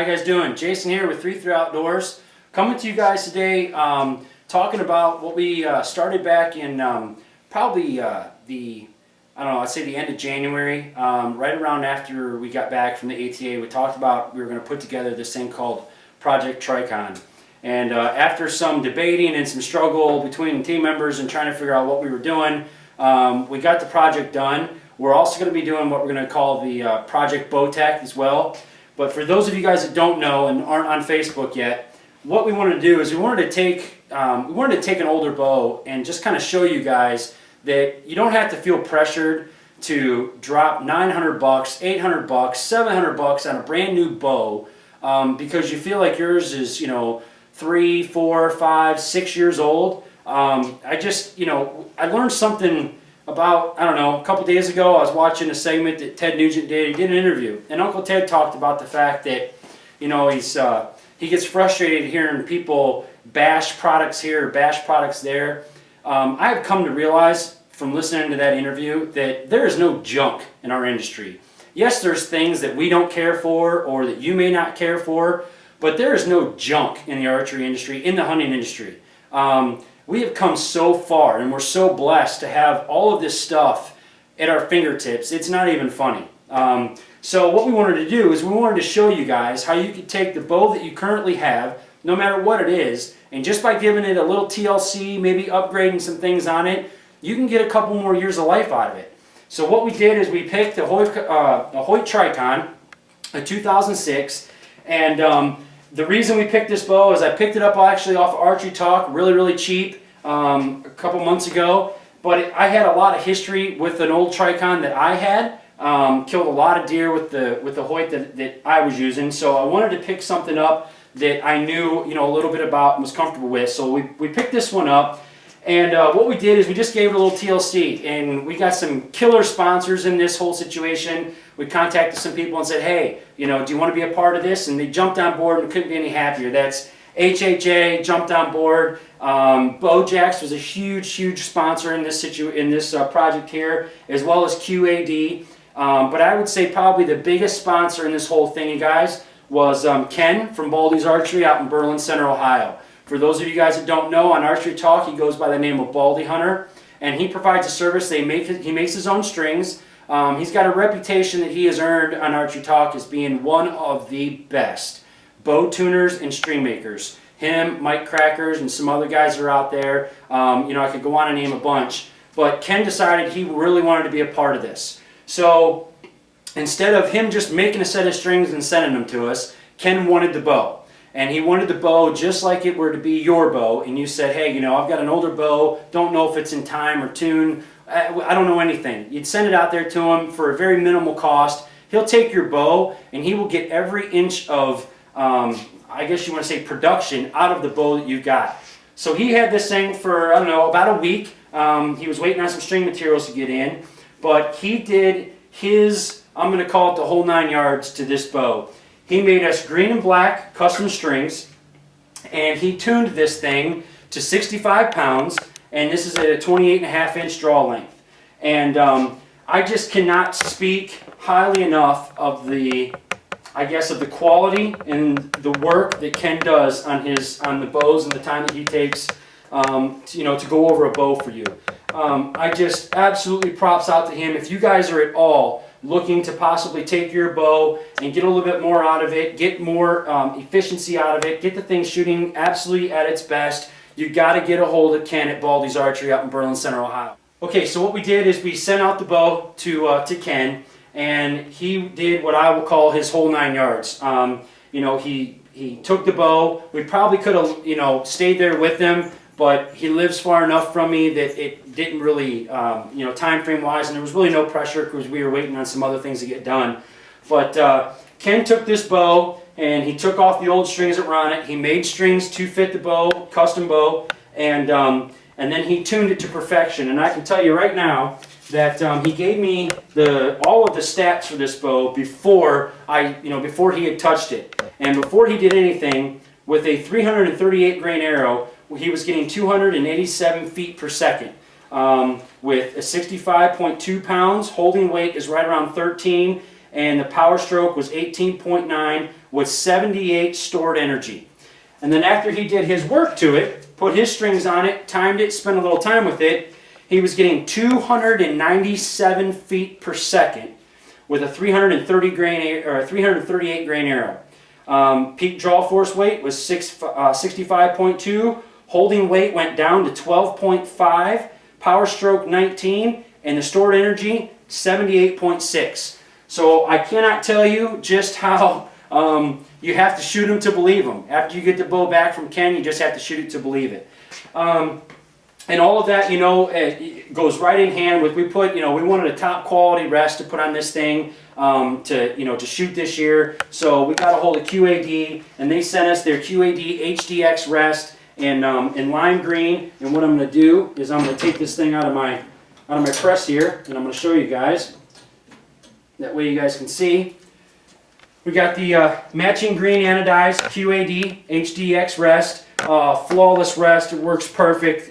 you guys doing? Jason here with 3 Through Outdoors. Coming to you guys today talking about what we started back in probably I'd say the end of January, right around after we got back from the ATA. We talked about we were going to put together this thing called Project Trykon. And after some debating and some struggle between team members and trying to figure out what we were doing, we got the project done. We're also going to be doing what we're going to call the Project Bowtech as well. But for those of you guys that don't know and aren't on Facebook yet, what we wanted to do is we wanted to take an older bow and just kind of show you guys that you don't have to feel pressured to drop $900, $800, $700 on a brand new bow because you feel like yours is 3, 4, 5, 6 years old. I learned something about, a couple days ago. I was watching a segment that Ted Nugent did. He did an interview, and Uncle Ted talked about the fact that, he gets frustrated hearing people bash products here, bash products there. I have come to realize from listening to that interview that there is no junk in our industry. Yes, there's things that we don't care for or that you may not care for, but there is no junk in the archery industry, in the hunting industry. We have come so far, and we're so blessed to have all of this stuff at our fingertips. It's not even funny. So what we wanted to do is we wanted to show you guys how you could take the bow that you currently have, no matter what it is, and just by giving it a little TLC, maybe upgrading some things on it, you can get a couple more years of life out of it. So what we did is we picked a Hoyt Trykon, a 2006, and the reason we picked this bow is I picked it up actually off of Archery Talk, really cheap, a couple months ago. But I had a lot of history with an old Trykon that I had. Killed a lot of deer with the Hoyt that I was using. So I wanted to pick something up that I knew a little bit about and was comfortable with. So we picked this one up. And what we did is we just gave it a little TLC, and we got some killer sponsors in this whole situation. We contacted some people and said, hey, do you want to be a part of this? And they jumped on board and couldn't be any happier. That's HHA jumped on board. Bowjacks was a huge sponsor in this project here, as well as QAD. But I would say probably the biggest sponsor in this whole thing, you guys, was Ken from Baldy's Archery out in Berlin Center, Ohio. For those of you guys that don't know, on Archery Talk, he goes by the name of Baldy Hunter, and he provides a service. He makes his own strings. He's got a reputation that he has earned on Archery Talk as being one of the best bow tuners and string makers. Him, Mike Crackers, and some other guys are out there. I could go on and name a bunch. But Ken decided he really wanted to be a part of this. So instead of him just making a set of strings and sending them to us, Ken wanted the bow. And he wanted the bow just like it were to be your bow. And you said, hey, I've got an older bow, don't know if it's in time or tune, I don't know anything. You'd send it out there to him for a very minimal cost. He'll take your bow and he will get every inch of, I guess you want to say, production out of the bow that you've got. So he had this thing for, about a week. He was waiting on some string materials to get in. But he did his, I'm going to call it the whole 9 yards to this bow. He made us green and black custom strings, and he tuned this thing to 65 pounds, and this is at a 28.5-inch draw length. And I just cannot speak highly enough of the quality and the work that Ken does on the bows and the time that he takes to go over a bow for you. I just absolutely props out to him. If you guys are at all looking to possibly take your bow and get a little bit more out of it, get more efficiency out of it, get the thing shooting absolutely at its best, you got to get a hold of Ken at Baldy's Archery out in Berlin Center, Ohio. Okay, so what we did is we sent out the bow to Ken, and he did what I will call his whole 9 yards. He took the bow. We probably could have stayed there with him, but he lives far enough from me that it didn't really, time frame wise, and there was really no pressure because we were waiting on some other things to get done. But Ken took this bow and he took off the old strings that were on it. He made strings to fit the bow, custom bow, and then he tuned it to perfection. And I can tell you right now that he gave me all of the stats for this bow before before he had touched it, and before he did anything. With a 338 grain arrow, he was getting 287 feet per second. With a 65.2 pounds, holding weight is right around 13, and the power stroke was 18.9 was 78 stored energy. And then after he did his work to it, put his strings on it, timed it, spent a little time with it, he was getting 297 feet per second with a 338 grain arrow. Peak draw force weight was 65.2. Holding weight went down to 12.5. Power stroke 19. And the stored energy 78.6. So I cannot tell you just how you have to shoot them to believe them. After you get the bow back from Ken, you just have to shoot it to believe it. And all of that, you know, it goes right in hand with, we put, you know, we wanted a top quality rest to put on this thing to shoot this year. So we got a hold of QAD, and they sent us their QAD HDX rest in lime green. And what I'm going to do is I'm going to take this thing out of my press here, and I'm going to show you guys. That way you guys can see. We got the matching green anodized QAD HDX rest. Flawless rest. It works perfect.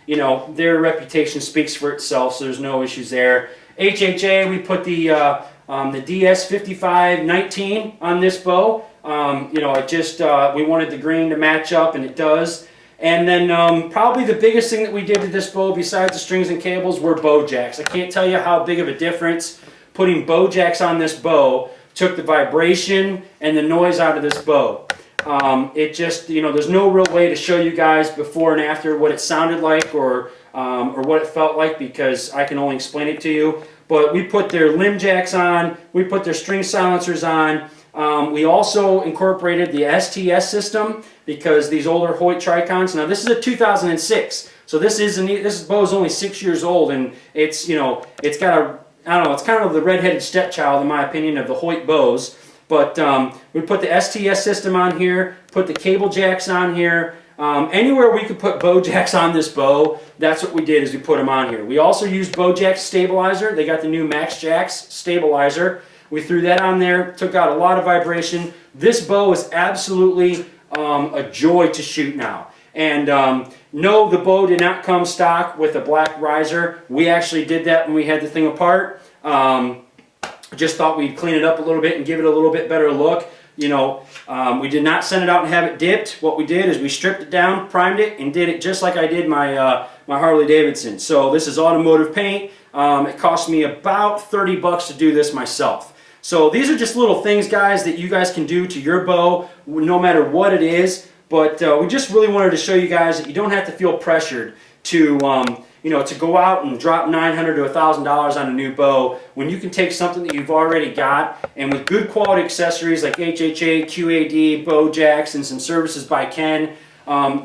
You know, their reputation speaks for itself, so there's no issues there. HHA, we put the DS5519 on this bow. You know, it just we wanted the green to match up, and it does. And then probably the biggest thing that we did to this bow, besides the strings and cables, were bow jacks. I can't tell you how big of a difference putting bow jacks on this bow took the vibration and the noise out of this bow. It just, you know, there's no real way to show you guys before and after what it sounded like or what it felt like, because I can only explain it to you. But we put their limb jacks on, we put their string silencers on. We also incorporated the STS system, because these older Hoyt Trykons, now this is a 2006, so this bow is only 6 years old, and it's, you know, it's got a, I don't know, it's kind of the redheaded stepchild, in my opinion, of the Hoyt bows. But we put the STS system on here, put the cable jacks on here. Anywhere we could put bow jacks on this bow, that's what we did, is we put them on here. We also used bow jack stabilizer. They got the new Max Jacks stabilizer. We threw that on there, took out a lot of vibration. This bow is absolutely a joy to shoot now. And no, the bow did not come stock with a black riser. We actually did that when we had the thing apart. Just thought we'd clean it up a little bit and give it a little bit better look. You know, we did not send it out and have it dipped. What we did is we stripped it down, primed it, and did it just like I did my my Harley Davidson. So this is automotive paint. It cost me about 30 bucks to do this myself. So these are just little things, guys, that you guys can do to your bow, no matter what it is. But we just really wanted to show you guys that you don't have to feel pressured to you know, to go out and drop $900 to $1,000 on a new bow, when you can take something that you've already got, and with good quality accessories like HHA, QAD, bow jacks, and some services by Ken,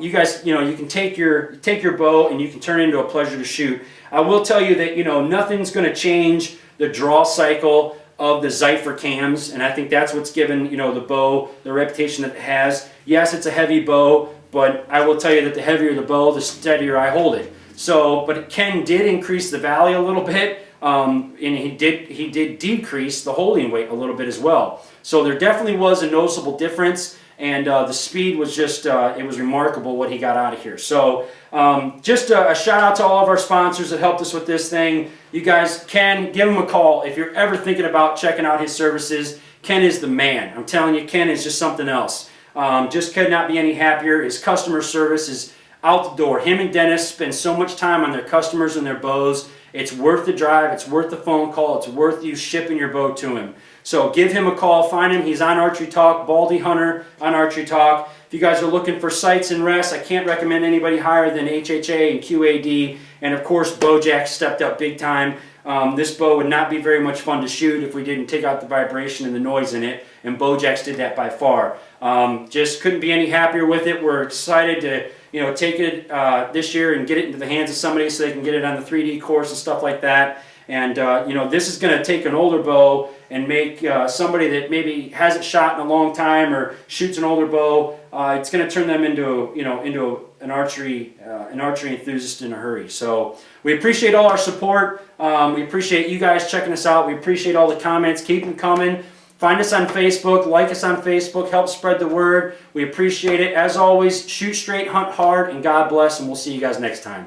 you guys, you know, you can take your bow and you can turn it into a pleasure to shoot. I will tell you that, you know, nothing's going to change the draw cycle of the Zypher cams, and I think that's what's given, you know, the bow the reputation that it has. Yes, it's a heavy bow, but I will tell you that the heavier the bow, the steadier I hold it. So, but Ken did increase the valley a little bit, and he did decrease the holding weight a little bit as well. So there definitely was a noticeable difference, and the speed was just, it was remarkable what he got out of here. So just a shout out to all of our sponsors that helped us with this thing. You guys, Ken, give him a call if you're ever thinking about checking out his services. Ken is the man. I'm telling you, Ken is just something else. Just could not be any happier. His customer service is out the door. Him and Dennis spend so much time on their customers and their bows. It's worth the drive. It's worth the phone call. It's worth you shipping your bow to him. So give him a call. Find him. He's on Archery Talk. Baldy Hunter on Archery Talk. If you guys are looking for sights and rests, I can't recommend anybody higher than HHA and QAD. And of course, Bojack stepped up big time. This bow would not be very much fun to shoot if we didn't take out the vibration and the noise in it. And Bojack's did that by far. Just couldn't be any happier with it. We're excited to, you know, take it this year and get it into the hands of somebody so they can get it on the 3D course and stuff like that. And you know, this is going to take an older bow and make somebody that maybe hasn't shot in a long time or shoots an older bow. It's going to turn them into, you know, into an archery enthusiast in a hurry. So we appreciate all our support. We appreciate you guys checking us out. We appreciate all the comments. Keep them coming. Find us on Facebook, like us on Facebook, help spread the word. We appreciate it. As always, shoot straight, hunt hard, and God bless, and we'll see you guys next time.